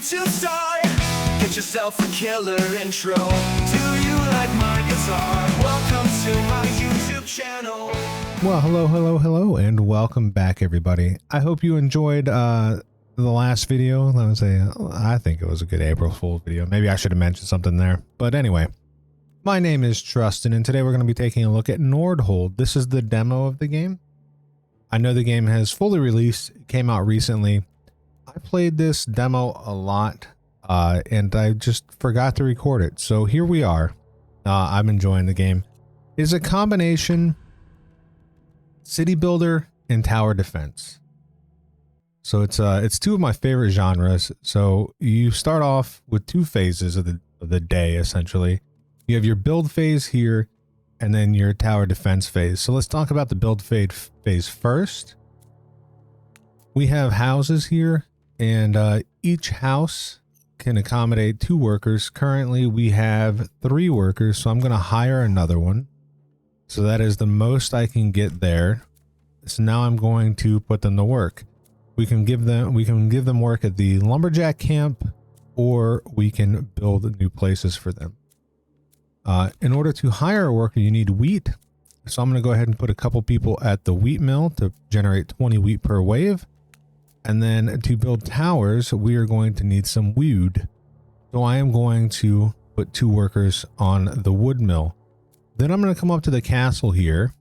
YouTube star. Get yourself a killer intro. Do you like my guitar? Welcome to my YouTube channel. Well, hello, and welcome back, everybody. I hope you enjoyed the last video. Let me say, I think it was a good April Fool's video. Maybe I should have mentioned something there. But anyway, my name is Trusten, and today we're going to be taking a look at Nordhold. This is the demo of the game. I know the game has fully released. It came out recently. I played this demo a lot, and I just forgot to record it. So here we are. I'm enjoying the game. It's a combination city builder and tower defense. So it's two of my favorite genres. So you start off with two phases of the day, essentially. You have your build phase here, and then your tower defense phase. So let's talk about the build phase first. We have houses here, and each house can accommodate 2 workers. Currently, we have 3 workers, so I'm going to hire another one. So that is the most I can get there. So now I'm going to put them to work. We can give them work at the lumberjack camp, or we can build new places for them. In order to hire a worker, you need wheat. So I'm going to go ahead and put a couple people at the wheat mill to generate 20 wheat per wave. And then to build towers, we are going to need some wood. So I am going to put 2 workers on the wood mill. Then I'm going to come up to the castle here,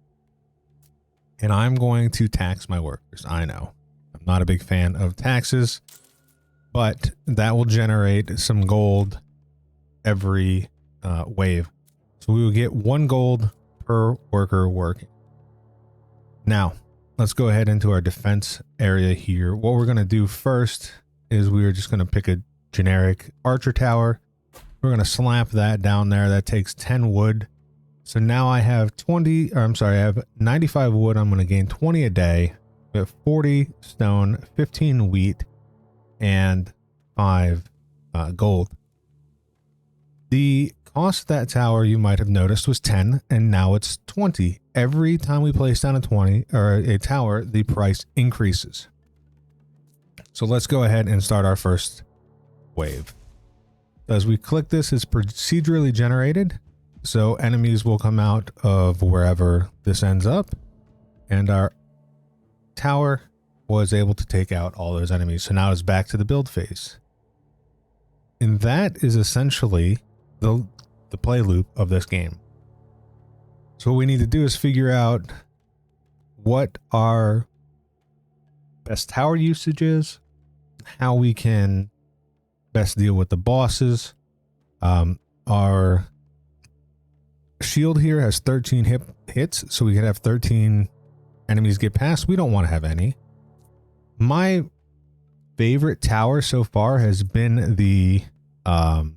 and I'm going to tax my workers. I know I'm not a big fan of taxes, but that will generate some gold every wave. So we will get 1 gold per worker working. Now, let's go ahead into our defense area here. What we're going to do first is we are just going to pick a generic archer tower. We're going to slap that down there. That takes 10 wood. So now I have I have 95 wood. I'm going to gain 20 a day. We have 40 stone, 15 wheat, and 5 gold. The cost of that tower, you might have noticed, was 10, and now it's 20. Every time we place down a tower, the price increases. So let's go ahead and start our first wave. As we click this, it's procedurally generated, so enemies will come out of wherever this ends up, and our tower was able to take out all those enemies. So now it's back to the build phase. And that is essentially the play loop of this game. So what we need to do is figure out what our best tower usage is, how we can best deal with the bosses. Our shield here has 13 hits, so we could have 13 enemies get past. We don't want to have any. My favorite tower so far has been the arc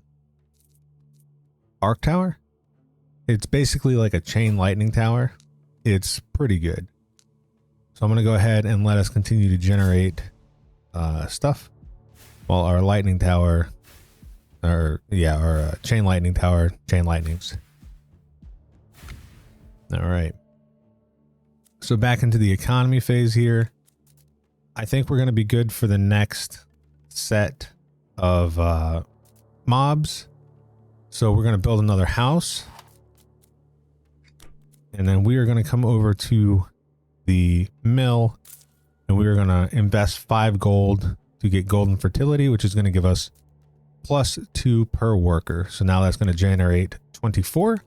tower. It's basically like a chain lightning tower. It's pretty good. So I'm going to go ahead and let us continue to generate stuff while our lightning tower, our chain lightning tower chain lightnings. All right. So back into the economy phase here. I think we're going to be good for the next set of mobs. So we're going to build another house. And then we are going to come over to the mill, and we are going to invest 5 gold to get golden fertility, which is going to give us +2 per worker. So now that's going to generate 24.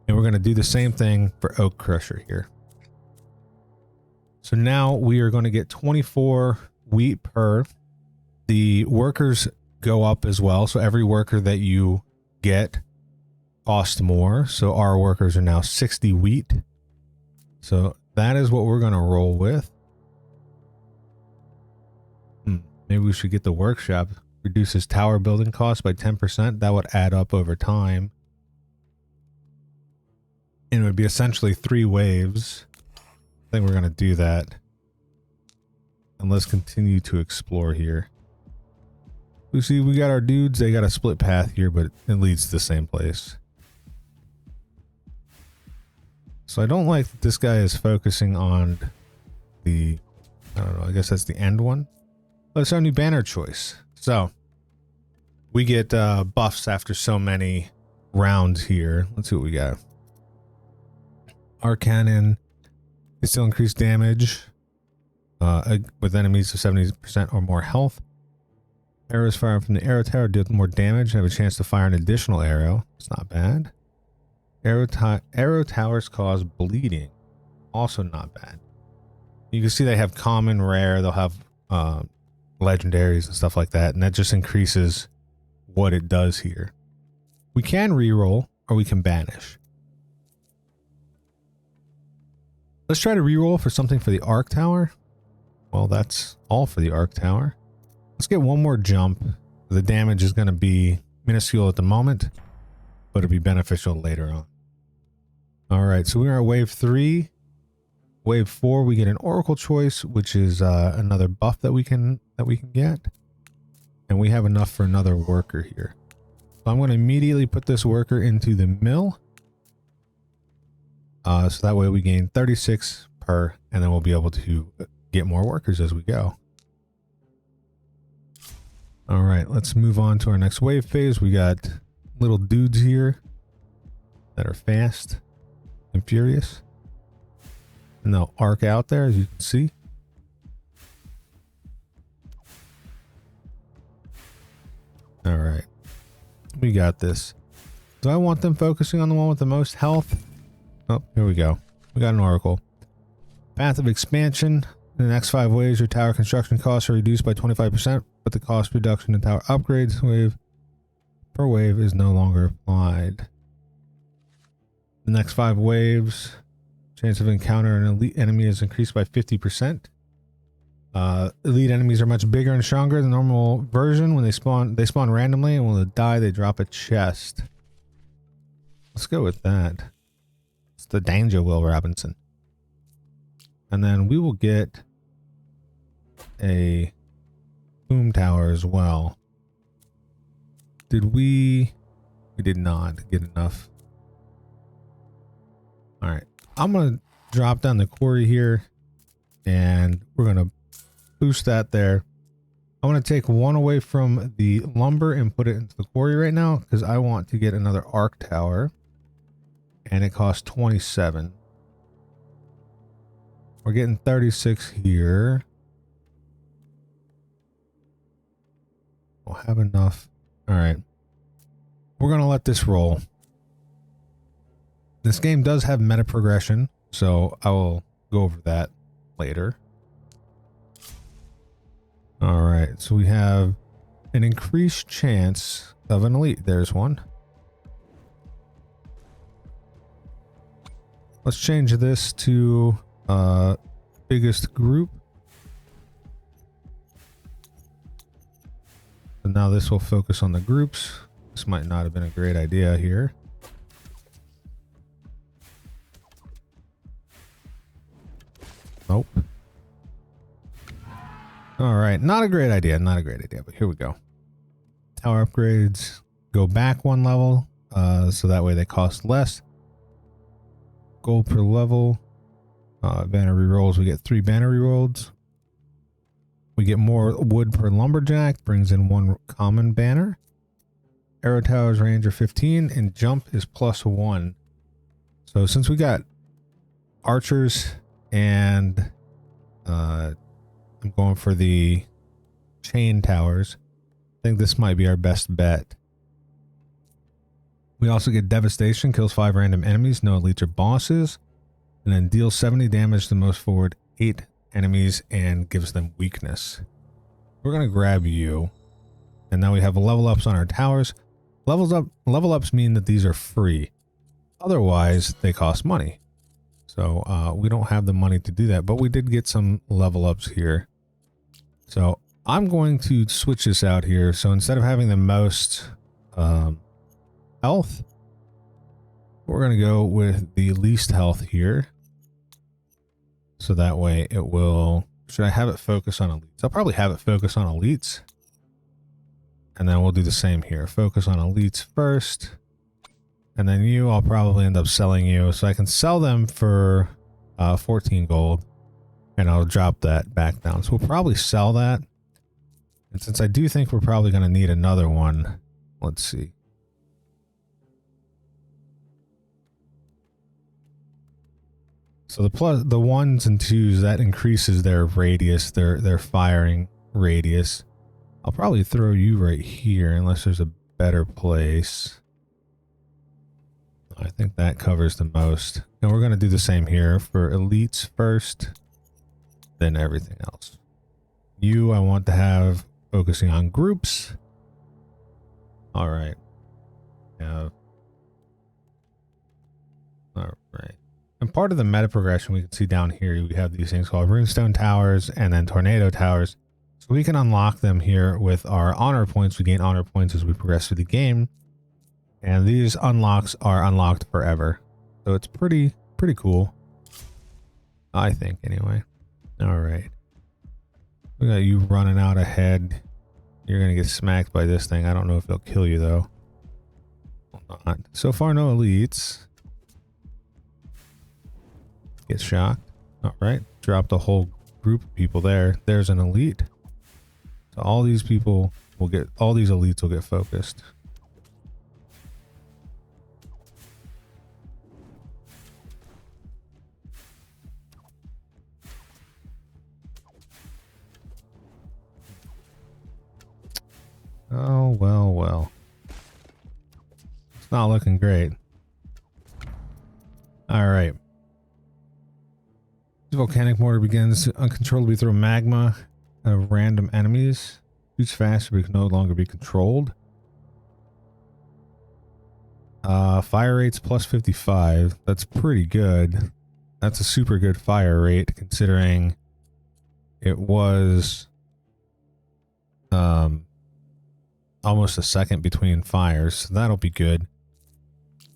And we're going to do the same thing for oak crusher here. So now we are going to get 24 wheat per. The workers go up as well. So every worker that you get cost more. So our workers are now 60 wheat. So that is what we're going to roll with. Maybe we should get the workshop. Reduces tower building cost by 10%. That would add up over time. And it would be essentially 3 waves. I think we're going to do that. And let's continue to explore here. We see we got our dudes. They got a split path here, but it leads to the same place. So I don't like that this guy is focusing on the, I don't know, I guess that's the end one. But it's our new banner choice. So we get buffs after so many rounds here. Let's see what we got. Our cannon is still increased damage with enemies of 70% or more health. Arrows fired from the arrow tower deal more damage and have a chance to fire an additional arrow. It's not bad. Arrow towers cause bleeding. Also not bad. You can see they have common, rare. They'll have legendaries and stuff like that, and that just increases what it does here. We can reroll or we can banish. Let's try to reroll for something for the arc tower. Well, that's all for the arc tower. Let's get one more jump. The damage is going to be minuscule at the moment, but it'll be beneficial later on. All right, so we are at wave 3. Wave 4, we get an oracle choice, which is another buff that we can get, and we have enough for another worker here. So I'm going to immediately put this worker into the mill, so that way we gain 36 per, and then we'll be able to get more workers as we go. All right, let's move on to our next wave phase. We got little dudes here that are fast and furious, and they'll arc out there, as you can see. All right, we got this. Do I want them focusing on the one with the most health? Oh, here we go. We got an oracle. Path of expansion. In the next 5 waves, your tower construction costs are reduced by 25%, but the cost reduction in tower upgrades per wave is no longer applied. The next 5 waves, chance of encounter an elite enemy is increased by 50%. Elite enemies are much bigger and stronger than the normal version. When they spawn randomly, and when they die, they drop a chest. Let's go with that. It's the Danger Will Robinson. And then we will get a boom tower as well. Did we did not get enough. All right, I'm gonna drop down the quarry here, and we're gonna boost that there. I want to take one away from the lumber and put it into the quarry right now, because I want to get another arc tower, and it costs 27. We're getting 36 here. We'll have enough. All right. We're going to let this roll. This game does have meta progression, so I will go over that later. All right. So we have an increased chance of an elite. There's one. Let's change this to biggest group. So now this will focus on the groups. This might not have been a great idea here. Nope. All right, not a great idea, but here we go. Tower upgrades go back 1 level, so that way they cost less. Gold per level. Banner rerolls, we get 3 banner rerolls. We get more wood per lumberjack, brings in 1 common banner. Arrow towers range are 15, and jump is +1. So since we got archers and I'm going for the chain towers, I think this might be our best bet. We also get devastation, kills 5 random enemies, no elites or bosses, and then deals 70 damage to the most forward 8 enemies and gives them weakness. We're going to grab you, and now we have level ups on our towers. Level ups mean that these are free. Otherwise, they cost money. So we don't have the money to do that, but we did get some level ups here. So I'm going to switch this out here. So instead of having the most health, we're going to go with the least health here. So that way it will... Should I have it focus on elites? I'll probably have it focus on elites. And then we'll do the same here. Focus on elites first. And then you, I'll probably end up selling you. So I can sell them for 14 gold. And I'll drop that back down. So we'll probably sell that. And since I do think we're probably going to need another one, let's see. So the ones and twos, that increases their radius, their firing radius. I'll probably throw you right here unless there's a better place. I think that covers the most. And we're going to do the same here for elites first, then everything else. You, I want to have focusing on groups. All right. Yeah. All right. And part of the meta progression we can see down here, we have these things called runestone towers and then tornado towers. So we can unlock them here with our honor points. We gain honor points as we progress through the game. And these unlocks are unlocked forever. So it's pretty cool. I think, anyway. All right. We got you running out ahead. You're going to get smacked by this thing. I don't know if it'll kill you, though. Will not. So far, no elites. Get shocked. All right. Dropped a whole group of people there. There's an elite. So all these people will get, all these elites will get focused. Oh, well. It's not looking great. All right. The volcanic mortar begins to uncontrollably throw magma at random enemies. Shoots faster but can no longer be controlled. Fire rate's plus 55. That's pretty good. That's a super good fire rate considering it was almost a second between fires. So that'll be good.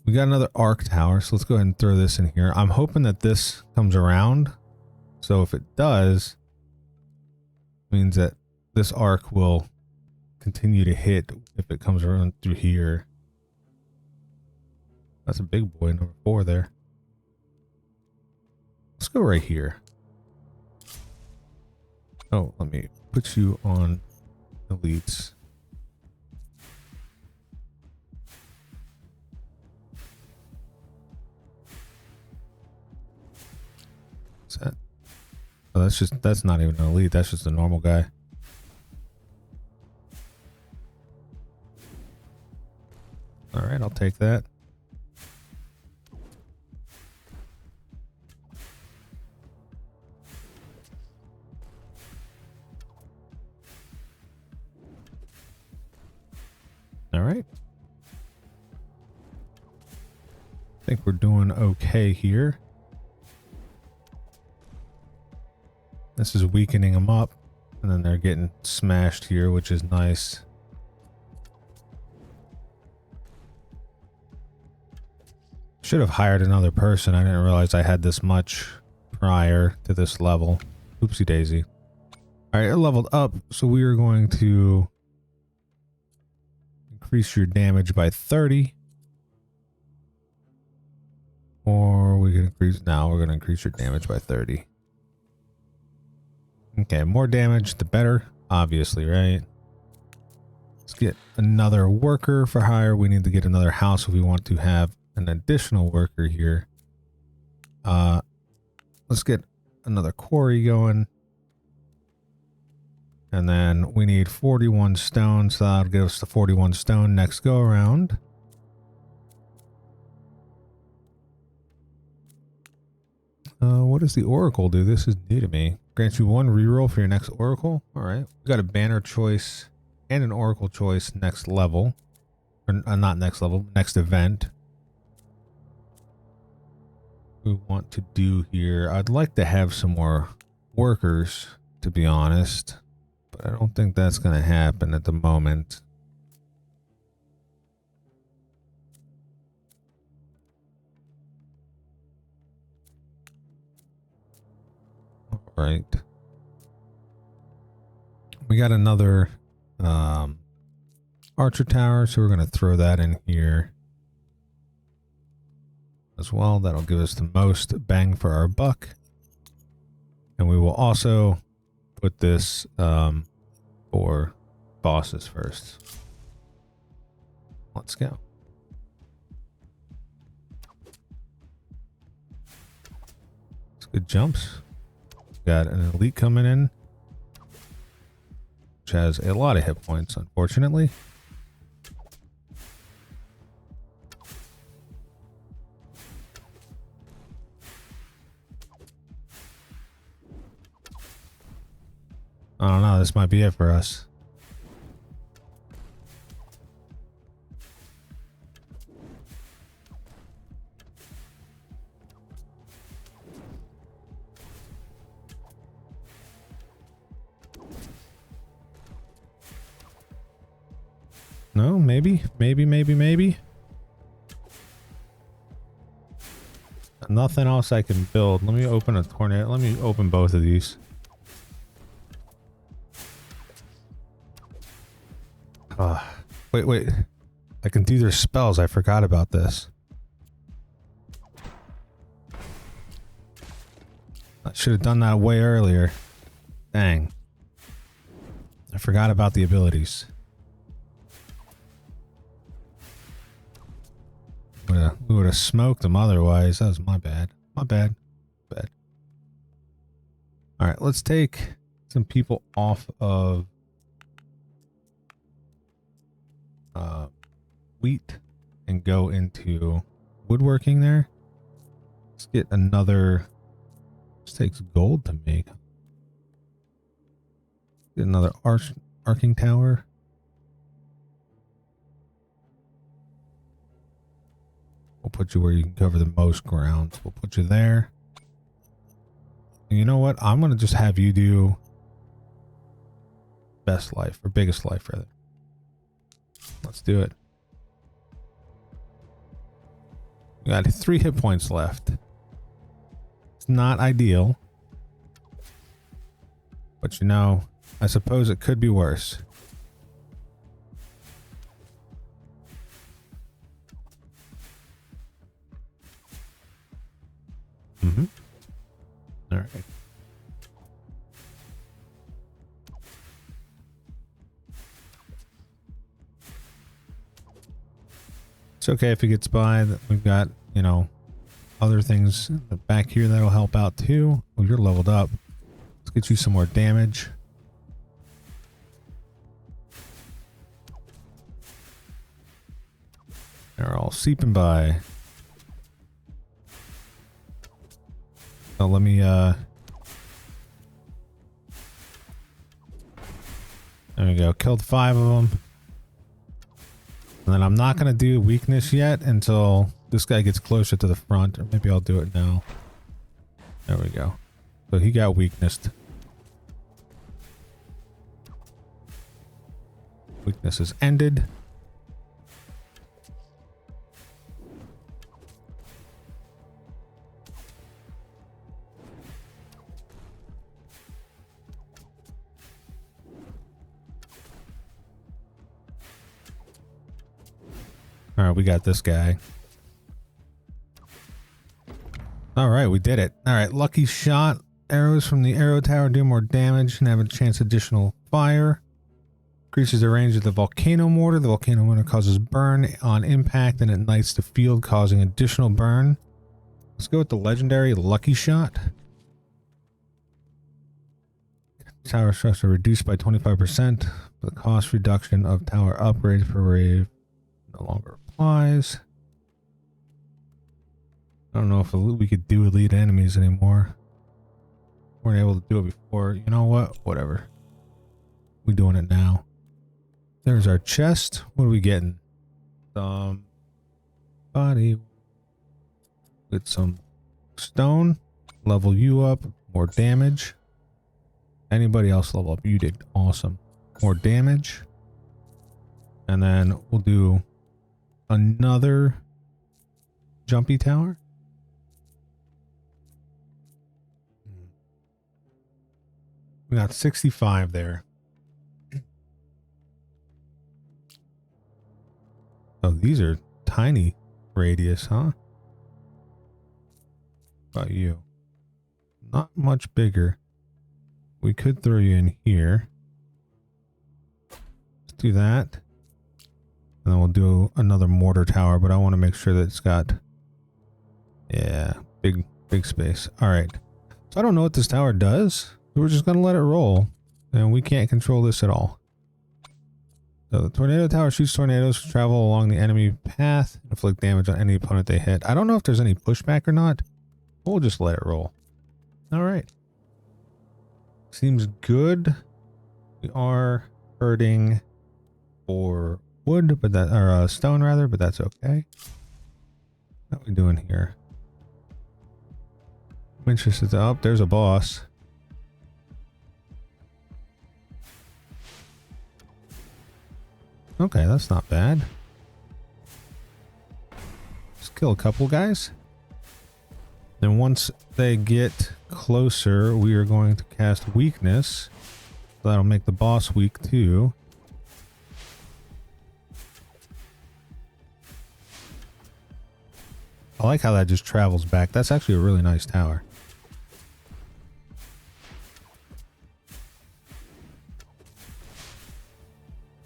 We got another arc tower, so let's go ahead and throw this in here. I'm hoping that this comes around. So if it does, it means that this arc will continue to hit if it comes around through here. That's a big boy, number 4 there. Let's go right here. Oh, let me put you on elites. What's that? Oh, that's not even an elite, that's just a normal guy. All right, I'll take that. All right. I think we're doing okay here. This is weakening them up, and then they're getting smashed here, which is nice. Should have hired another person. I didn't realize I had this much prior to this level. Oopsie daisy. All right, it leveled up, so we are going to increase your damage by 30. Or we can increase, now we're going to increase your damage by 30. Okay, more damage, the better, obviously, right? Let's get another worker for hire. We need to get another house if we want to have an additional worker here. Let's get another quarry going. And then we need 41 stone, so that'll give us the 41 stone next go around. What does the oracle do? This is new to me. Grants you 1 reroll for your next oracle. All right. We got a banner choice and an oracle choice next level. Or not next level, next event. We want to do here. I'd like to have some more workers, to be honest. But I don't think that's going to happen at the moment. Right. We got another archer tower, so we're going to throw that in here as well. That'll give us the most bang for our buck. And we will also put this for bosses first. Let's go. It's good jumps. Got an elite coming in, which has a lot of hit points, unfortunately. I don't know, this might be it for us. No, maybe. Nothing else I can build. Let me open a tornado. Let me open both of these. Wait. I can do their spells. I forgot about this. I should have done that way earlier. Dang. I forgot about the abilities. We would have smoked them otherwise. That was my bad. My bad. Alright, let's take some people off of wheat and go into woodworking there. Let's get another. This takes gold to make. Get another arcing tower. We'll put you where you can cover the most ground. We'll put you there. And you know what? I'm going to just have you do best life, or biggest life, rather. Let's do it. We got 3 hit points left. It's not ideal. But you know, I suppose it could be worse. All right. It's okay if he gets by. We've got, you know, other things back here that'll help out too. Oh, you're leveled up. Let's get you some more damage. They're all seeping by. So let me, there we go. Killed 5 of them. And then I'm not going to do weakness yet until this guy gets closer to the front. Or maybe I'll do it now. There we go. So he got weaknessed. Weakness is ended. All right, we got this guy. All right, we did it. All right, lucky shot. Arrows from the arrow tower do more damage and have a chance additional fire. Increases the range of the volcano mortar. The volcano mortar causes burn on impact and ignites the field, causing additional burn. Let's go with the legendary lucky shot. Tower structure reduced by 25%. The cost reduction of tower upgrades per wave no longer applies. I don't know if we could do elite enemies anymore. Weren't able to do it before. You know what? Whatever. We're doing it now. There's our chest. What are we getting? Some body. Get some stone. Level you up. More damage. Anybody else level up? You did awesome. More damage. And then we'll do another jumpy tower. We got 65 there. Oh, these are tiny radius, huh? How about you? Not much bigger. We could throw you in here. do that. And then we'll do another mortar tower, but I want to make sure that it's got, yeah, big space. All right. So I don't know what this tower does. We're just going to let it roll. And we can't control this at all. So the tornado tower shoots tornadoes to travel along the enemy path and inflict damage on any opponent they hit. I don't know if there's any pushback or not. We'll just let it roll. All right. Seems good. We are hurting for wood, but that, or stone rather, but that's okay. What are we doing here? I'm interested. Oh, there's a boss. Okay, that's not bad. Just kill a couple guys. Then once they get closer, we are going to cast weakness. That'll make the boss weak too. I like how that just travels back. That's actually a really nice tower.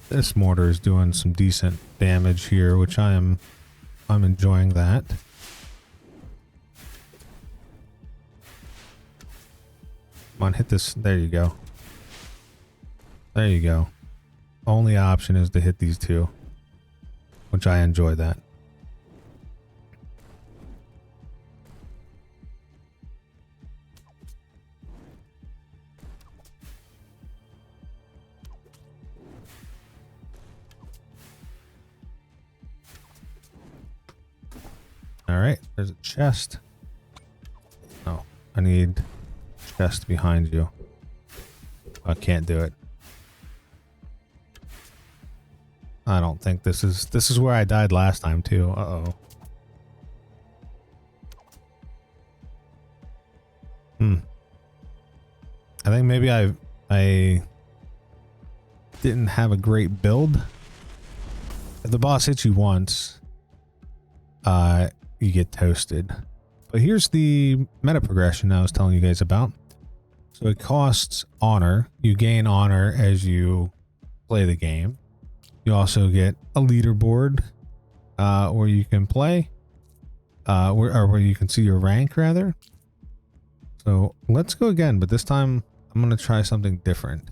This mortar is doing some decent damage here, which I'm enjoying that. Come on, hit this. There you go. There you go. Only option is to hit these two, which I enjoy that. All right, there's a chest. Oh, I need chest behind you. I can't do it. I don't think this is where I died last time too. Uh-oh. I think maybe I didn't have a great build. If the boss hits you once, you get toasted. But here's the meta progression I was telling you guys about. So it costs honor. You gain honor as you play the game. You also get a leaderboard where you can play, where you can see your rank rather. So let's go again, but this time I'm going to try something different.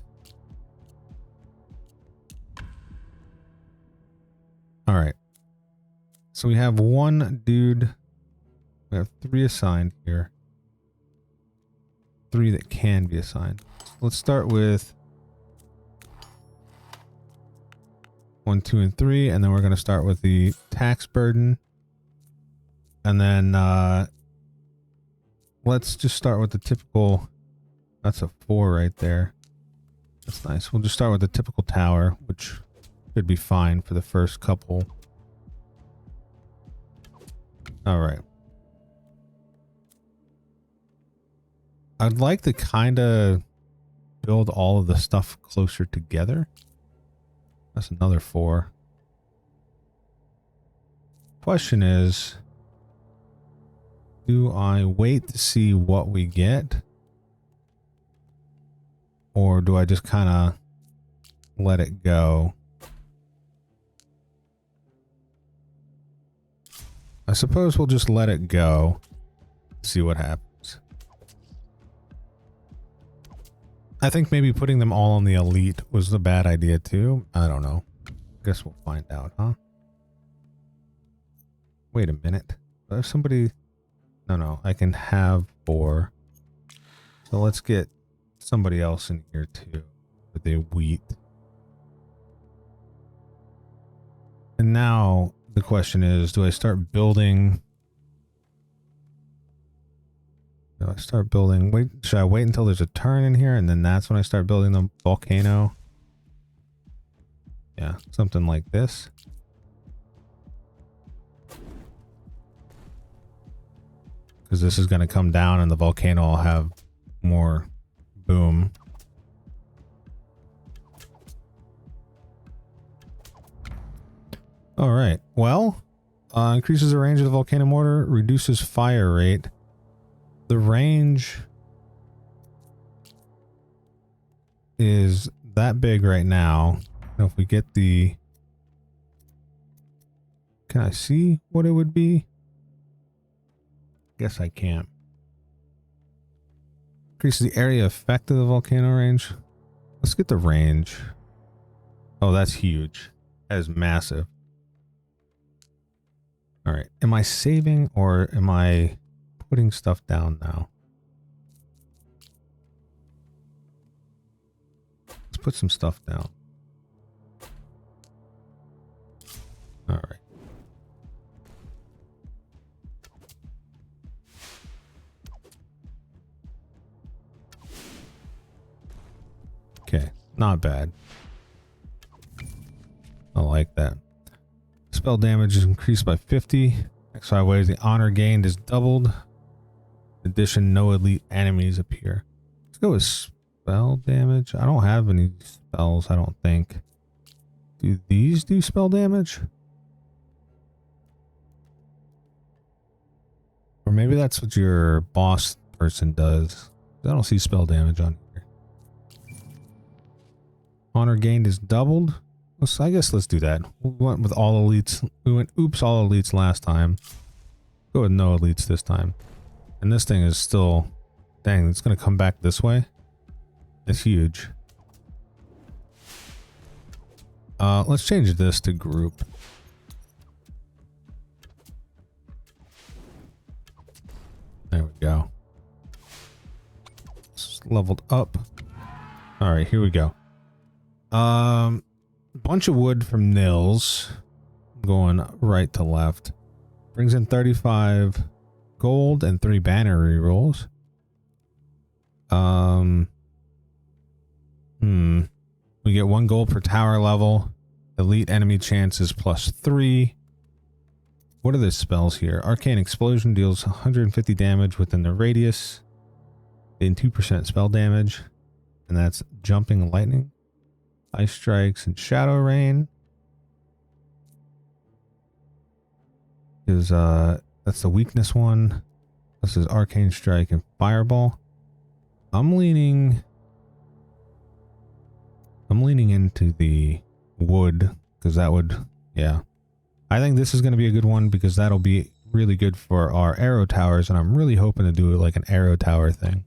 All right. So we have one dude. We have 3 assigned here. 3 that can be assigned. Let's start with 1, 2, and 3, and then we're going to start with the tax burden. And then let's just start with the typical. That's a 4 right there. That's nice. We'll just start with the typical tower, which should be fine for the first couple. All right. I'd like to kind of build all of the stuff closer together. That's another 4. Question is, do I wait to see what we get? Or do I just kind of let it go? I suppose we'll just let it go. See what happens. I think maybe putting them all on the elite was the bad idea too. I don't know. Guess we'll find out, huh? Wait a minute. There's somebody... No, I can have 4. So let's get somebody else in here too with the wheat. And now the question is, do I start building... Wait, should I wait until there's a turn in here and then that's when I start building the volcano? Yeah, something like this. Because this is going to come down and the volcano will have more boom. All right. Well, increases the range of the volcano mortar, reduces fire rate. The range is that big right now. Now if we get the... Can I see what it would be? Guess I can't. Increases the area effect of the volcano range. Let's get the range. Oh, that's huge. That is massive. All right. Am I saving or am I putting stuff down now? Let's put some stuff down. All right. Okay, not bad. I like that. Spell damage is increased by 50. Next 5 waves, the honor gained is doubled. In addition, no elite enemies appear. Let's go with spell damage. I don't have any spells, I don't think. Do these do spell damage? Or maybe that's what your boss person does. I don't see spell damage on here. Honor gained is doubled. I guess let's do that. We went with all elites. We went oops all elites last time. Go with no elites this time. And this thing is still... Dang, it's going to come back this way. It's huge. Let's change this to group. There we go. It's leveled up. Alright, here we go. Bunch of wood from Nils. Going right to left. Brings in 35 gold and 3 banner rerolls. We get 1 gold per tower level. Elite enemy chances +3. What are the spells here? Arcane Explosion deals 150 damage within the radius. Gain 2% spell damage. And that's Jumping Lightning. Ice Strikes and Shadow Rain. Is that's the weakness one. This is Arcane Strike and Fireball. I'm leaning into the wood because that would, yeah. I think this is going to be a good one because that'll be really good for our arrow towers, and I'm really hoping to do it like an arrow tower thing.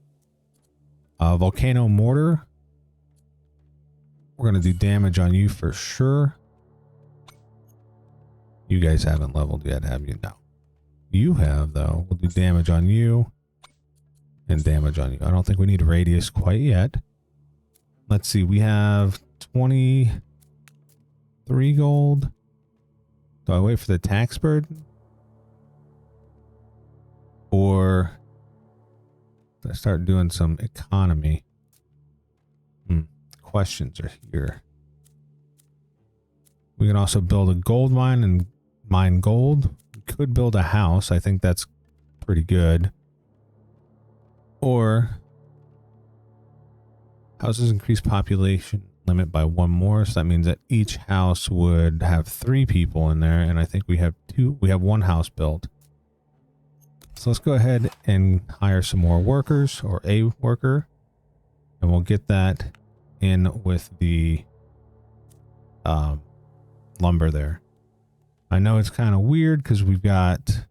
Volcano Mortar. We're going to do damage on you for sure. You guys haven't leveled yet, have you? No. You have, though. We'll do damage on you and damage on you. I don't think we need radius quite yet. Let's see. We have 23 gold. Do I wait for the tax burden? Or do I start doing some economy? Questions are here. We can also build a gold mine and mine gold. We could build a house. I think that's pretty good. Or houses increase population limit by 1 more. So that means that each house would have 3 people in there. And I think we have 2. We have 1 house built. So let's go ahead and hire some more workers or a worker. And we'll get that in with the lumber there. I know it's kind of weird because we've got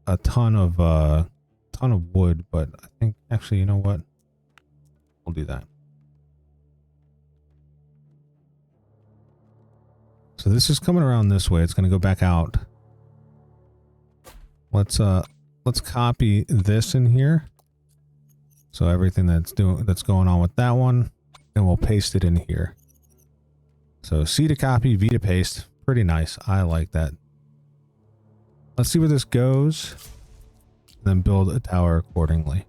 a ton of wood, but I think actually, you know what? We'll do that. So this is coming around this way. It's going to go back out. Let's copy this in here. So everything that's going on with that one, and we'll paste it in here. So C to copy, V to paste. Pretty nice. I like that. Let's see where this goes. Then build a tower accordingly.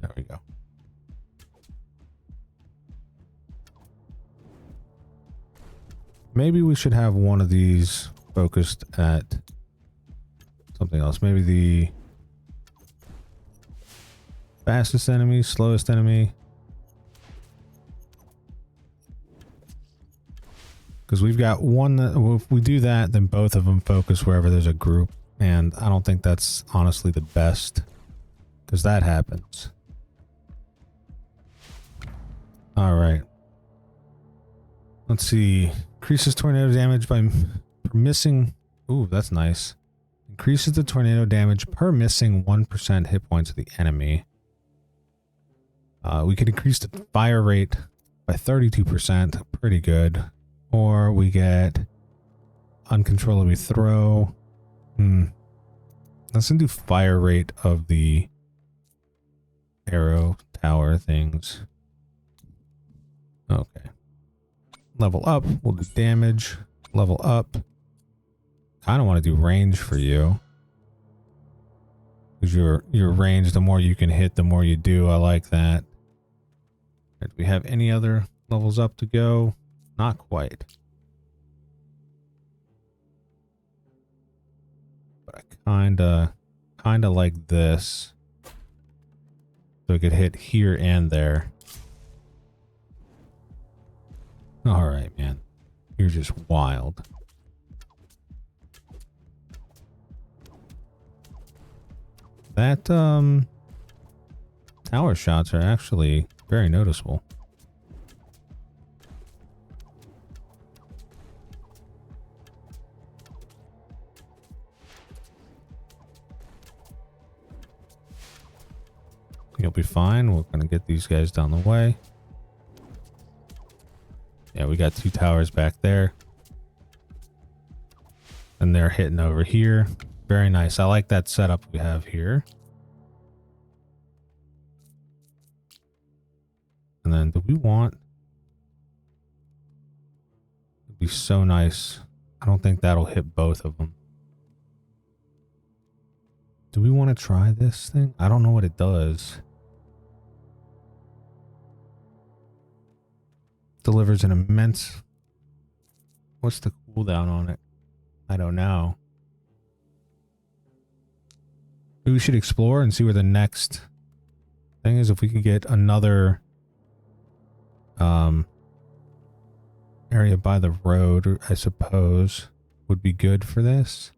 There we go. Maybe we should have one of these focused at something else. Maybe the fastest enemy, slowest enemy. Because we've got one that, well, if we do that, then both of them focus wherever there's a group. And I don't think that's honestly the best. Because that happens. Alright. Let's see. Increases tornado damage by missing. Ooh, that's nice. Increases the tornado damage per missing 1% hit points of the enemy. We could increase the fire rate by 32%. Pretty good. Or we get uncontrollably throw. Let's do fire rate of the arrow tower things. Okay. Level up. We'll do damage. Level up. Kind of want to do range for you. Because your range, the more you can hit, the more you do. I like that. Do we have any other levels up to go? Not quite. But I kinda like this. So I could hit here and there. Alright, man. You're just wild. That, tower shots are actually very noticeable. You'll be fine. We're going to get these guys down the way. Yeah, we got 2 towers back there. And they're hitting over here. Very nice. I like that setup we have here. And then do we want... It'd be so nice. I don't think that'll hit both of them. Do we want to try this thing? I don't know what it does. Delivers an immense... What's the cooldown on it? I don't know. Maybe we should explore and see where the next thing is. If we could get another area by the road, I suppose, would be good for this.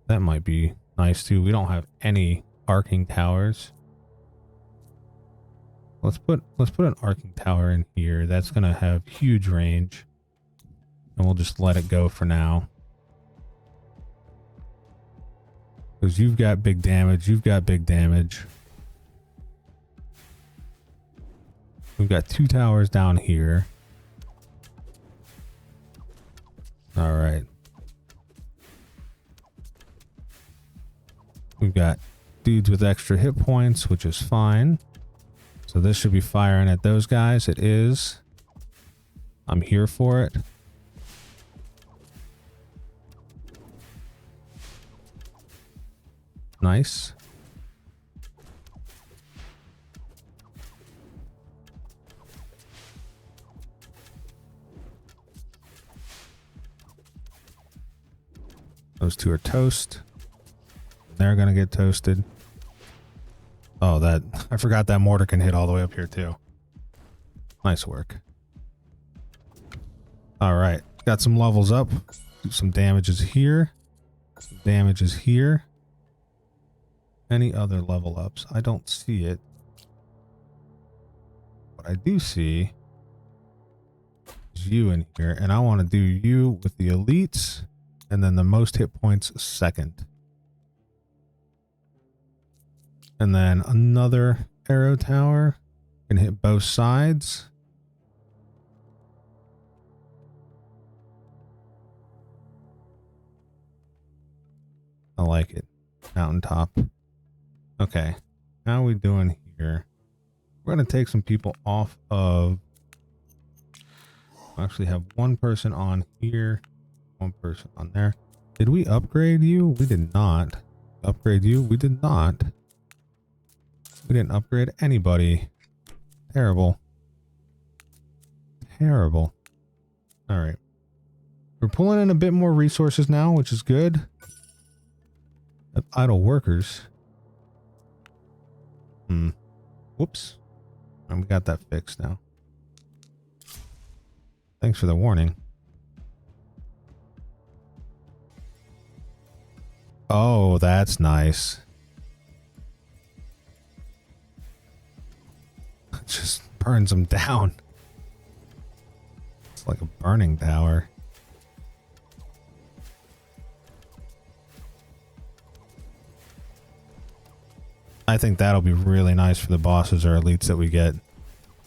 That might be nice too. We don't have any arcing towers. Let's put an arcing tower in here. That's gonna have huge range. And we'll just let it go for now. Because you've got big damage, you've got big damage. We've got 2 towers down here. Alright. We've got dudes with extra hit points, which is fine. So this should be firing at those guys. It is. I'm here for it. Nice. Those 2 are toast. They're gonna get toasted. Oh, that... I forgot that mortar can hit all the way up here too. Nice work. Alright. Got some levels up. Do some damages here. Some damages here. Any other level ups? I don't see it. What I do see is you in here. And I want to do you with the elites. And then the most hit points second. And then another arrow tower can hit both sides. I like it. Mountaintop. Okay. How are we doing here? We're going to take some people off of... I actually have one person on here. One person on there. Did we upgrade you? We did not. Upgrade you? We did not. We didn't upgrade anybody. Terrible. Terrible. Alright. We're pulling in a bit more resources now, which is good. Idle workers. Whoops. And we got that fixed now. Thanks for the warning. Oh, that's nice. It just burns them down. It's like a burning tower. I think that'll be really nice for the bosses or elites that we get,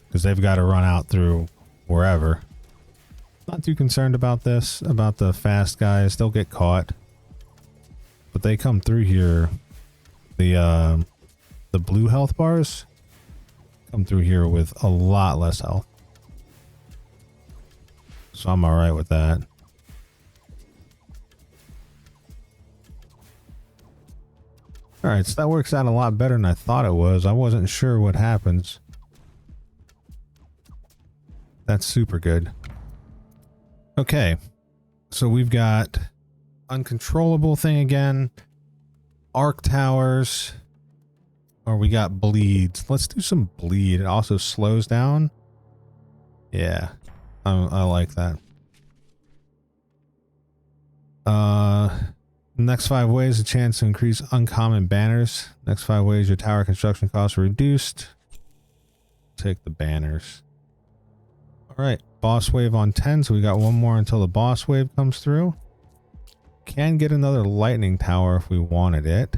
because they've got to run out through wherever. Not too concerned about this, about the fast guys. They'll get caught, but they come through here. The blue health bars come through here with a lot less health, so I'm all right with that. All right, so that works out a lot better than I thought it was. I wasn't sure what happens. That's super good. Okay, so we've got uncontrollable thing again, arc towers, or we got bleeds. Let's do some bleed. It also slows down. Yeah, I like that. Next 5 ways, a chance to increase uncommon banners. Next 5 ways, your tower construction costs are reduced. Take the banners. All right, boss wave on 10, so we got one more until the boss wave comes through. Can get another lightning tower if we wanted it.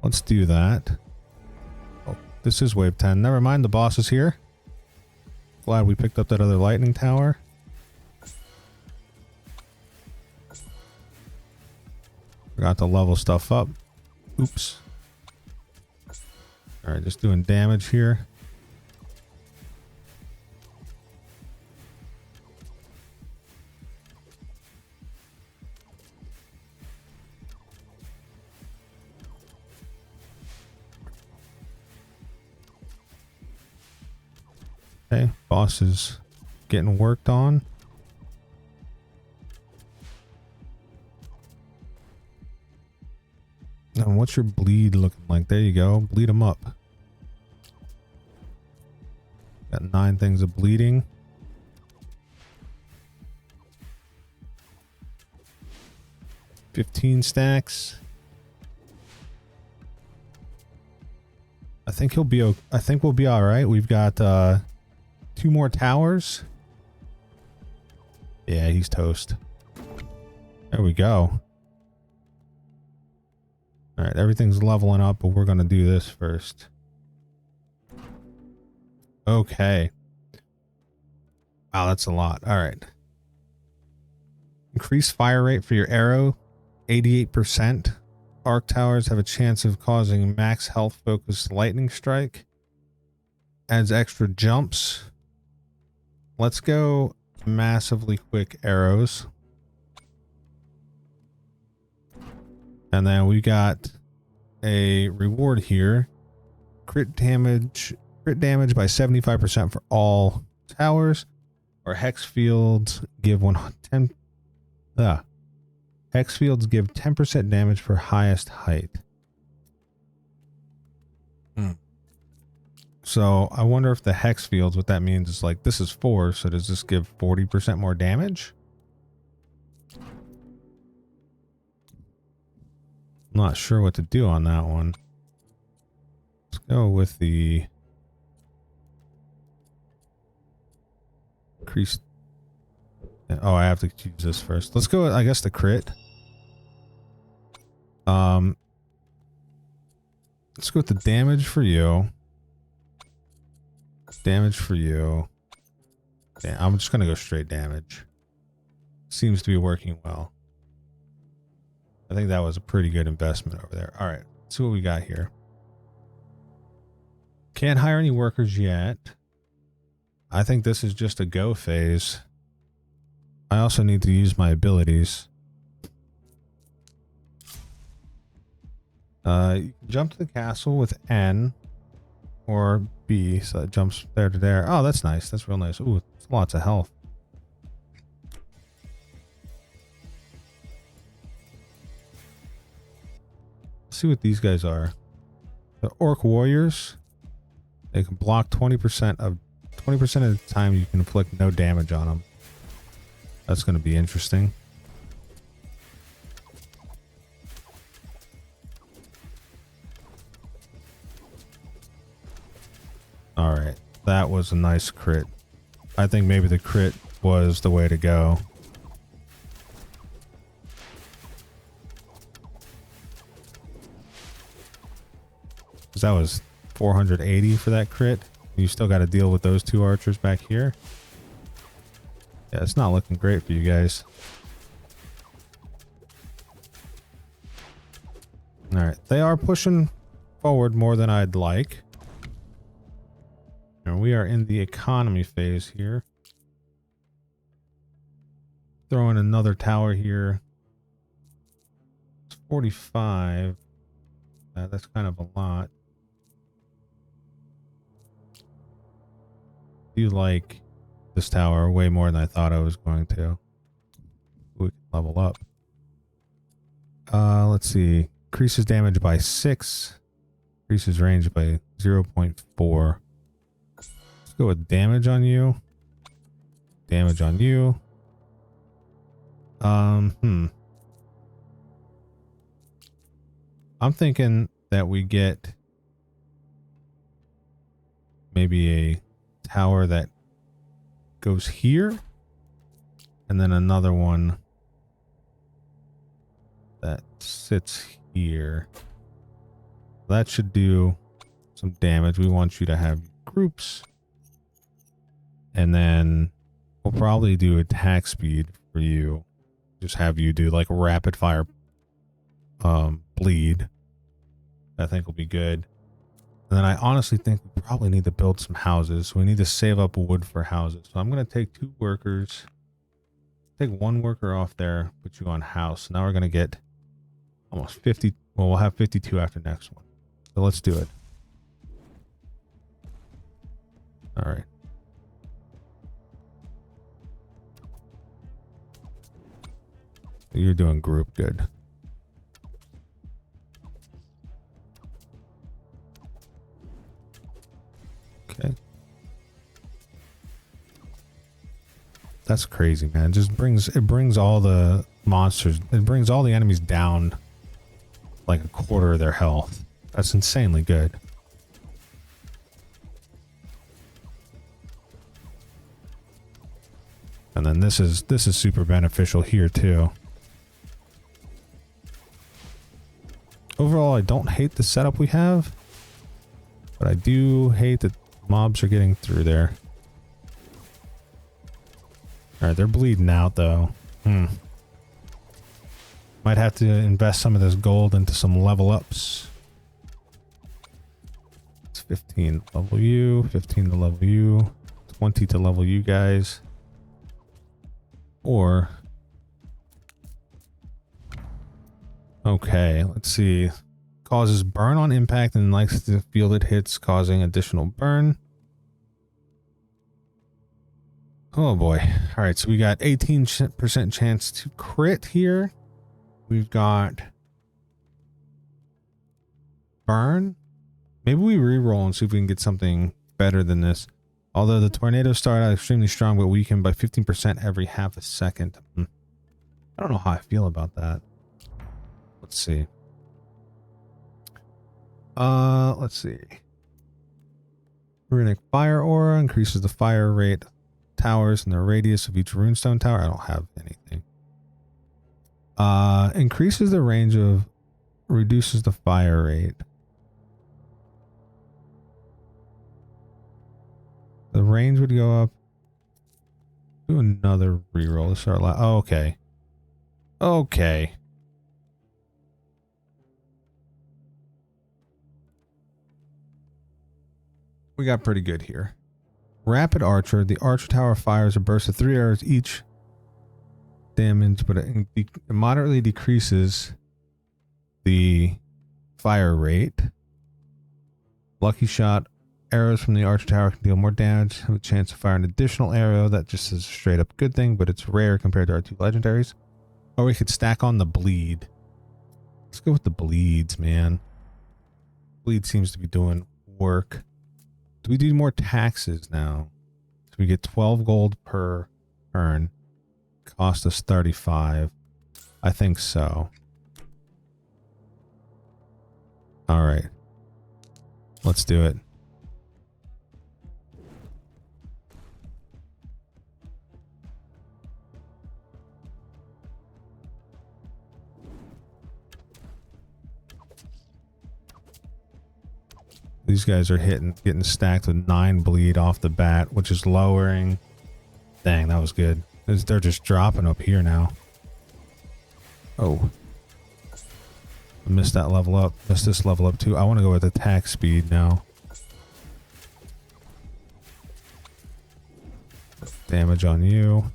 Let's do that. Oh, this is wave 10. Never mind, the boss is here. Glad we picked up that other lightning tower. Forgot to level stuff up. Oops. All right, just doing damage here. Okay, boss is getting worked on. And what's your bleed looking like? There you go. Bleed them up. Got 9 things of bleeding. $15 stacks. I think he'll be. I think we'll be all right. We've got 2 more towers. Yeah, he's toast. There we go. All right, everything's leveling up, but we're going to do this first. Okay. Wow, that's a lot. All right. Increase fire rate for your arrow, 88%. Arc towers have a chance of causing max health focused lightning strike. Adds extra jumps. Let's go massively quick arrows. And then we got a reward here. Crit damage by 75% for all towers. Or hex fields give hex fields give 10% damage for highest height. So I wonder if the hex fields, what that means is like, this is 4, so does this give 40% more damage? I'm not sure what to do on that one. Let's go with the increased. Oh, I have to choose this first. Let's go with, I guess, the crit. Let's go with the damage for you. Damage for you. Yeah, I'm just gonna go straight damage. Seems to be working well. I think that was a pretty good investment over there. All right, let's see what we got here. Can't hire any workers yet. I think this is just a go phase. I also need to use my abilities. You can jump to the castle with N or B, so it jumps there to there. Oh, that's nice. That's real nice. Ooh, lots of health. Let's see what these guys are. The Orc Warriors. They can block 20% of the time. You can inflict no damage on them. That's going to be interesting. All right, that was a nice crit. I think maybe the crit was the way to go. Because that was 480 for that crit. You still got to deal with those two archers back here. Yeah, it's not looking great for you guys. All right, they are pushing forward more than I'd like. And we are in the economy phase here. Throw in another tower here. It's 45. That's kind of a lot. Do you like this tower way more than I thought I was going to? We can level up. Let's see. Increases damage by 6. Increases range by 0.4. Let's go with damage on you. Damage on you. I'm thinking that we get maybe a tower that goes here and then another one that sits here. That should do some damage. We want you to have groups, and then we'll probably do attack speed for you. Just have you do like rapid fire bleed. I think will be good. And then I honestly think we probably need to build some houses. So we need to save up wood for houses. So I'm going to take 2 workers. Take 1 worker off there. Put you on house. Now we're going to get almost 50. Well, we'll have 52 after next one. So let's do it. All right. You're doing group good. Okay. That's crazy, man. It brings all the monsters, it brings all the enemies down like a quarter of their health. That's insanely good. And then this is super beneficial here too. Overall, I don't hate the setup we have, but I do hate that mobs are getting through there. Alright, they're bleeding out though. Might have to invest some of this gold into some level ups. It's 15 to level you, 15 to level you, 20 to level you guys. Or... okay, let's see. Causes burn on impact and likes to fielded hits, causing additional burn. Oh boy. Alright, so we got 18% chance to crit here. We've got burn. Maybe we re-roll and see if we can get something better than this. Although the tornadoes start out extremely strong but weaken by 15% every half a second. I don't know how I feel about that. Let's see. Let's see. Runic fire aura increases the fire rate towers and the radius of each runestone tower. I don't have anything. Increases the range of, reduces the fire rate. The range would go up. Do another reroll. Let's start. Oh, okay. Okay. We got pretty good here. Rapid Archer. The Archer Tower fires a burst of 3 arrows each damage, but it moderately decreases the fire rate. Lucky Shot. Arrows from the Archer Tower can deal more damage. Have a chance to fire an additional arrow. That just is a straight up good thing, but it's rare compared to our 2 legendaries. Or we could stack on the bleed. Let's go with the bleeds, man. Bleed seems to be doing work. Do we do more taxes now? So we get 12 gold per turn. Cost us 35. I think so. All right. Let's do it. These guys are getting stacked with 9 bleed off the bat, which is lowering. Dang, that was good. They're just dropping up here now. Oh. I missed that level up. Missed this level up too. I want to go with attack speed now. Damage on you.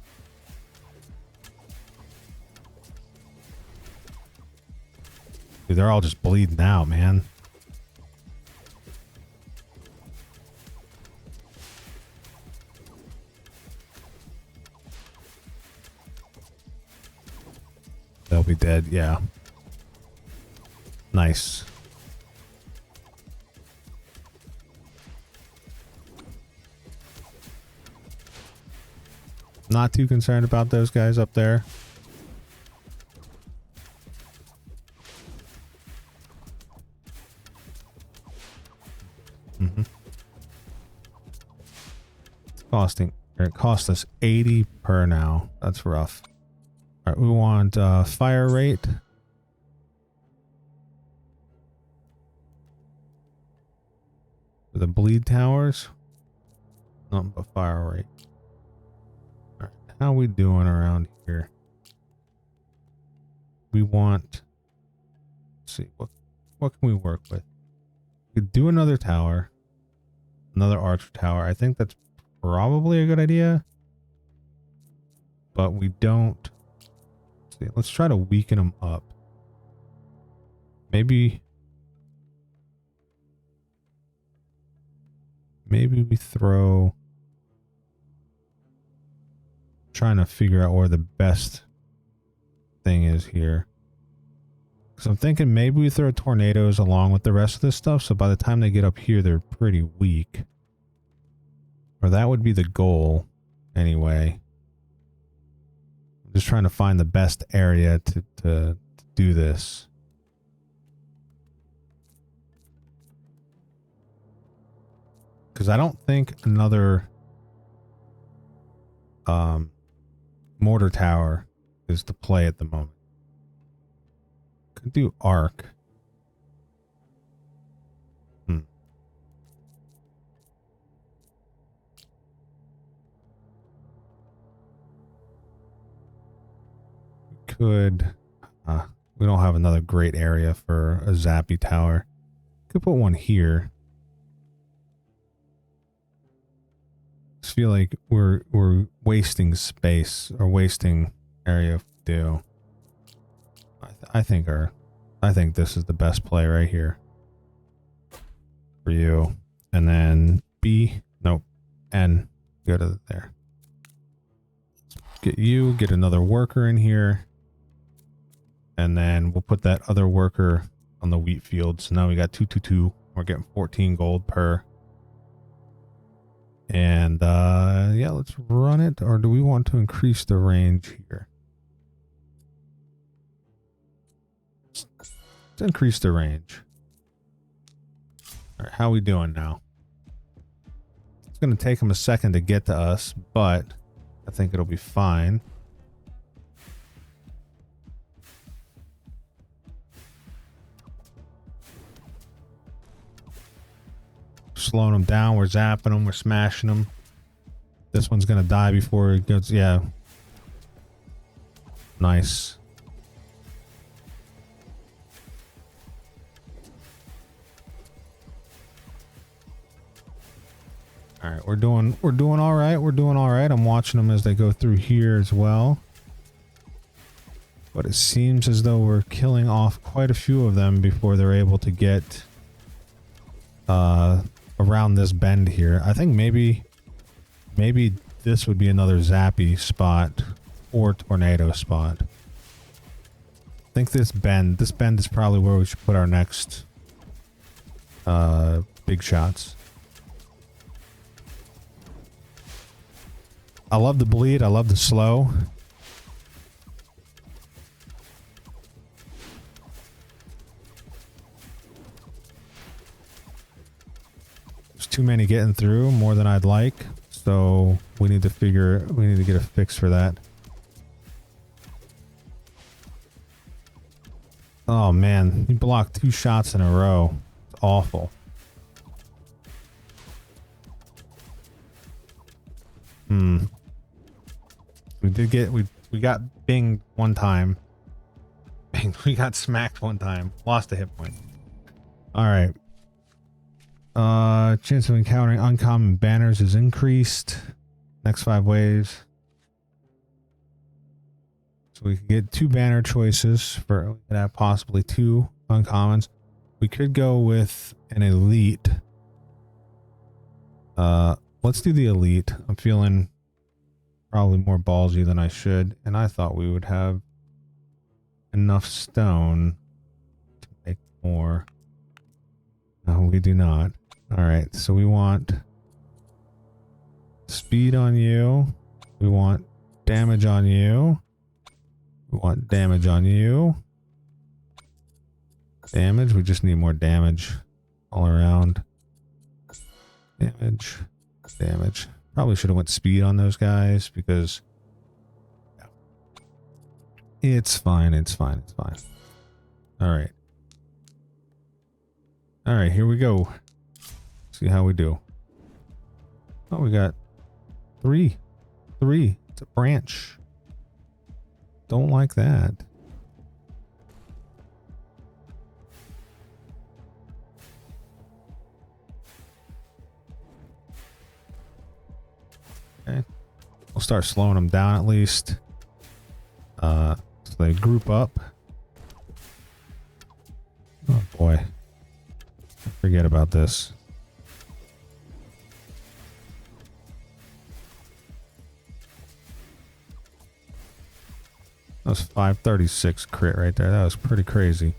Dude, they're all just bleeding out, man. They'll be dead, yeah. Nice. Not too concerned about those guys up there. It cost us 80 per now. That's rough. All right, we want fire rate. For the bleed towers. Nothing but fire rate. All right, how we doing around here? We want. Let's see what can we work with? We could do another tower, another archer tower. I think that's probably a good idea, but we don't. Let's try to weaken them up. Maybe we throw. Trying to figure out where the best thing is here. Because I'm thinking maybe we throw tornadoes along with the rest of this stuff, so by the time they get up here, they're pretty weak. Or that would be the goal, anyway. I'm just trying to find the best area to do this. Because I don't think another mortar tower is the play at the moment. Could do arc. Could we don't have another great area for a zappy tower. Could put one here. Just feel like we're wasting space or wasting area if we do. I think this is the best play right here for you. And then B, nope, N, go to there. Get you, get another worker in here. And then we'll put that other worker on the wheat field. So now we got 222. We're getting 14 gold per. And yeah, let's run it. Or do we want to increase the range here? Let's increase the range. All right, how are we doing now? It's going to take them a second to get to us, but I think it'll be fine. Slowing them down, we're zapping them, we're smashing them. This one's gonna die before it goes. Yeah, nice. All right, we're doing all right. We're doing all right. I'm watching them as they go through here as well. But it seems as though we're killing off quite a few of them before they're able to get around this bend here. I think maybe this would be another zappy spot or tornado spot. I think this bend is probably where we should put our next big shots. I love the bleed, I love the slow. Too many getting through, more than I'd like, so we need to get a fix for that. Oh man, he blocked 2 shots in a row. It's awful. We got binged one time. We got smacked one time. Lost a hit point. Alright. Chance of encountering uncommon banners is increased. Next 5 waves. So we could get 2 banner choices for, we could have possibly 2 uncommons. We could go with an elite. Let's do the elite. I'm feeling probably more ballsy than I should, and I thought we would have enough stone to make more. No, we do not. Alright, so we want speed on you. We want damage on you. We want damage on you. Damage, we just need more damage all around. Damage. Damage. Probably should have went speed on those guys because yeah. It's fine, it's fine, it's fine. Alright. Alright, here we go. See how we do. Oh, we got 3. 3. It's a branch. Don't like that. Okay. We'll start slowing them down at least. So they group up. Oh boy. Forget about this. That was 536 crit right there. That was pretty crazy.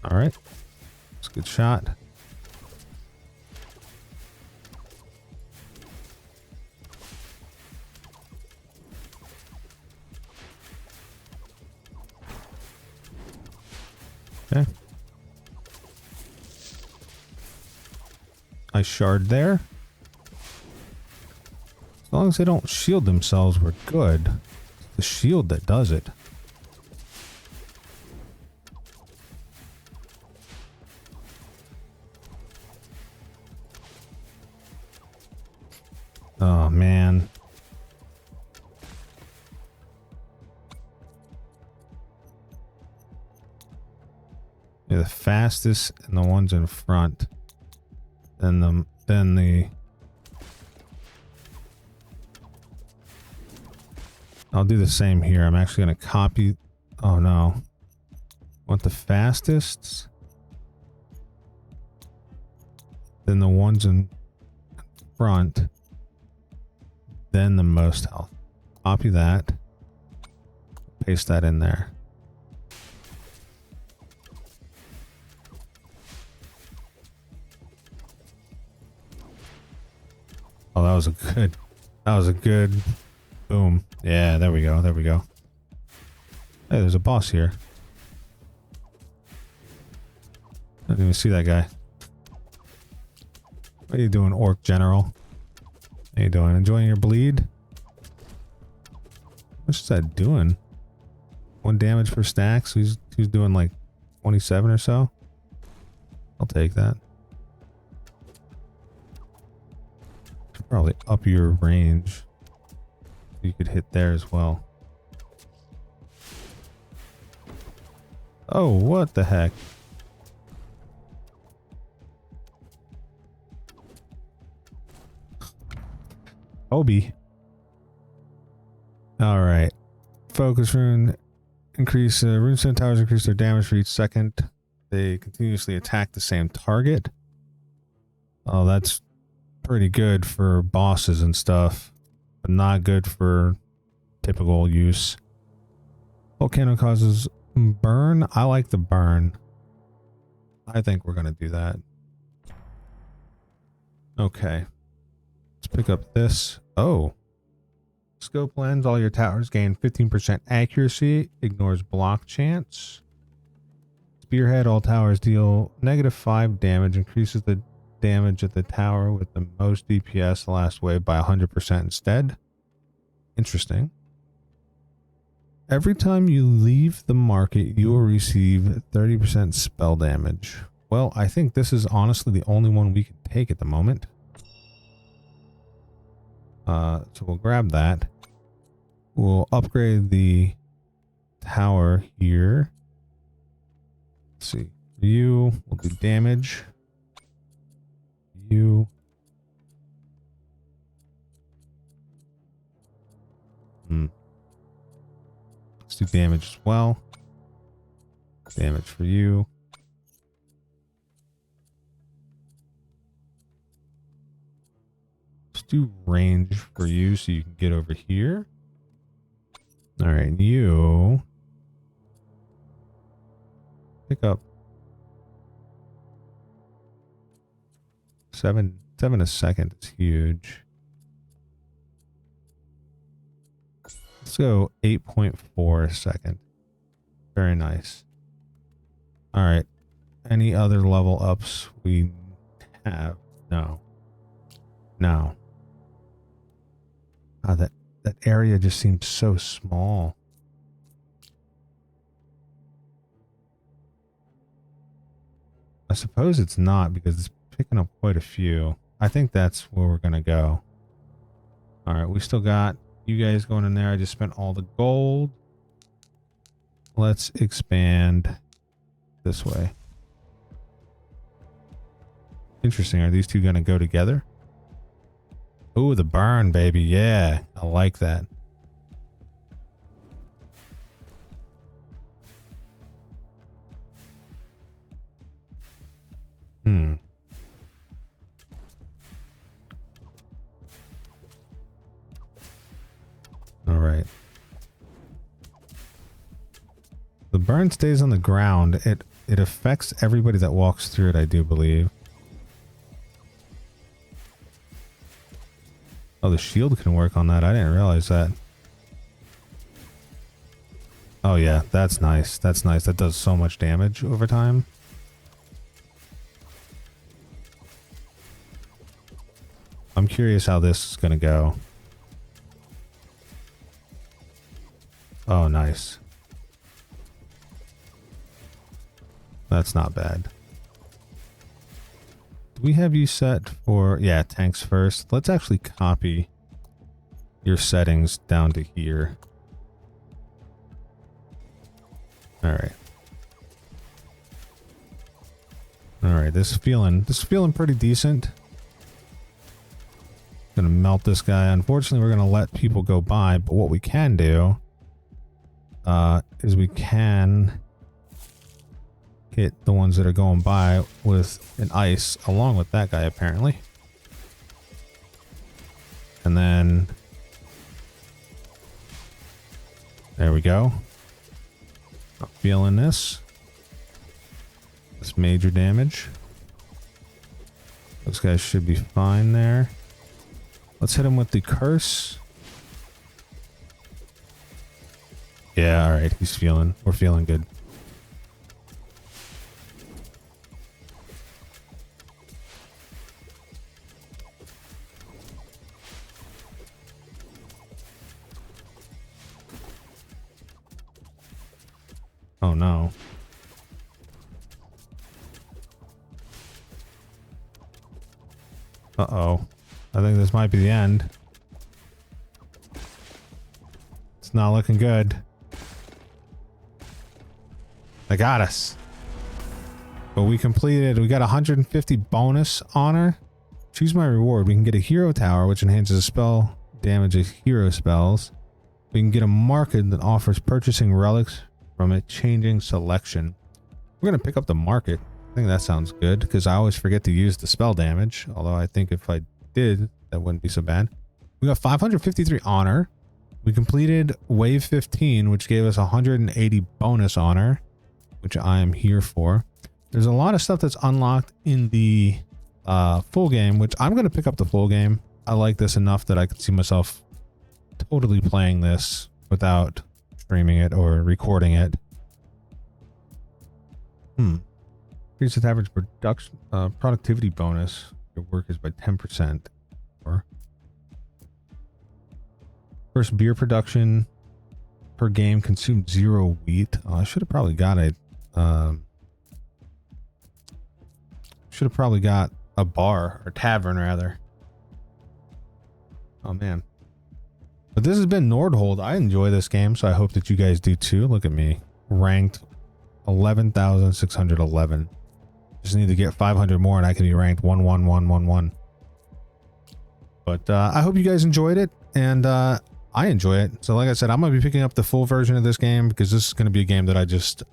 All right. That's a good shot. Okay. Nice shard there. As long as they don't shield themselves, we're good. It's the shield that does it. Oh, man. Yeah, the fastest and the ones in front. Then the I'll do the same here. I'm actually going to copy. Oh no. Want the fastest? Then the ones in front. Then the most health. Copy that. Paste that in there. Oh, that was a good boom. Yeah, there we go. There we go. Hey, there's a boss here. I didn't even see that guy. What are you doing, Orc General? How you doing? Enjoying your bleed? What's that doing? 1 damage per stack, so he's doing like 27 or so. I'll take that. Should probably up your range. You could hit there as well. Oh, what the heck? Obi. All right. Focus rune. Increase runestone towers increase their damage for each second. They continuously attack the same target. Oh, that's pretty good for bosses and stuff, but not good for typical use. Volcano causes burn. I like the burn. I think we're gonna do that. Okay. Let's pick up this. Oh. Scope lens. All your towers gain 15% accuracy. Ignores block chance. Spearhead. All towers deal -5 damage. Increases the damage at the tower with the most DPS the last wave by 100% instead. Interesting. Every time you leave the market, you will receive 30% spell damage. Well, I think this is honestly the only one we can take at the moment. So we'll grab that. We'll upgrade the tower here. Let's see. You will do damage. You. Let's do damage as well. Damage for you. Let's do range for you so you can get over here. All right, you pick up 7 a second is huge. Let's go 8.4 a second. Very nice. All right. Any other level ups we have? No. No. That area just seems so small. I suppose it's not because it's picking up quite a few. I think that's where we're going to go. All right. We still got you guys going in there. I just spent all the gold. Let's expand this way. Interesting. Are these two going to go together? Ooh, the burn, baby. Yeah, I like that. All right. The burn stays on the ground. It affects everybody that walks through it, I do believe. Oh, the shield can work on that. I didn't realize that. Oh yeah, that's nice. That's nice. That does so much damage over time. I'm curious how this is going to go. Oh, nice. That's not bad. Do we have you set for... Yeah, tanks first. Let's actually copy your settings down to here. Alright. Alright, this is feeling pretty decent. Gonna melt this guy. Unfortunately, we're gonna let people go by, but what we can do is we can hit the ones that are going by with an ice along with that guy apparently. And then there we go. I'm feeling this. That's major damage. Those guys should be fine there. Let's hit him with the curse. Yeah, alright, we're feeling good. Oh no. Uh-oh. I think this might be the end. It's not looking good. They got us. But we completed, we got 150 bonus honor. Choose my reward. We can get a hero tower, which enhances a spell damage of hero spells. We can get a market that offers purchasing relics from a changing selection. We're going to pick up the market. I think that sounds good because I always forget to use the spell damage. Although I think if I did, that wouldn't be so bad. We got 553 honor. We completed wave 15, which gave us 180 bonus honor, which I am here for. There's a lot of stuff that's unlocked in the full game, which I'm going to pick up the full game. I like this enough that I could see myself totally playing this without streaming it or recording it. Increase the average production productivity bonus. Your work is by 10%. Or First, beer production per game consumed 0 wheat. Oh, I should have probably got a bar or tavern rather. Oh man. But this has been Nordhold. I enjoy this game, so I hope that you guys do too. Look at me. Ranked 11,611. Just need to get 500 more and I can be ranked 11111. But I hope you guys enjoyed it, and I enjoy it. So like I said, I'm going to be picking up the full version of this game because this is going to be a game that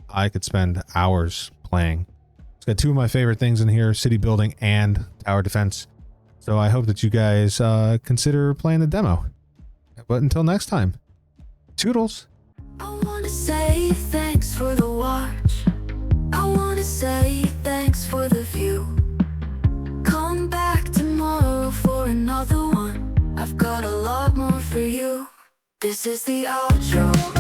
I could spend hours playing. It's got two of my favorite things in here, city building and tower defense. So I hope that you guys consider playing the demo. But until next time, toodles. I wanna say thanks for the watch. I wanna say thanks for the view. Come back tomorrow for another one. I've got a lot more for you. This is the outro.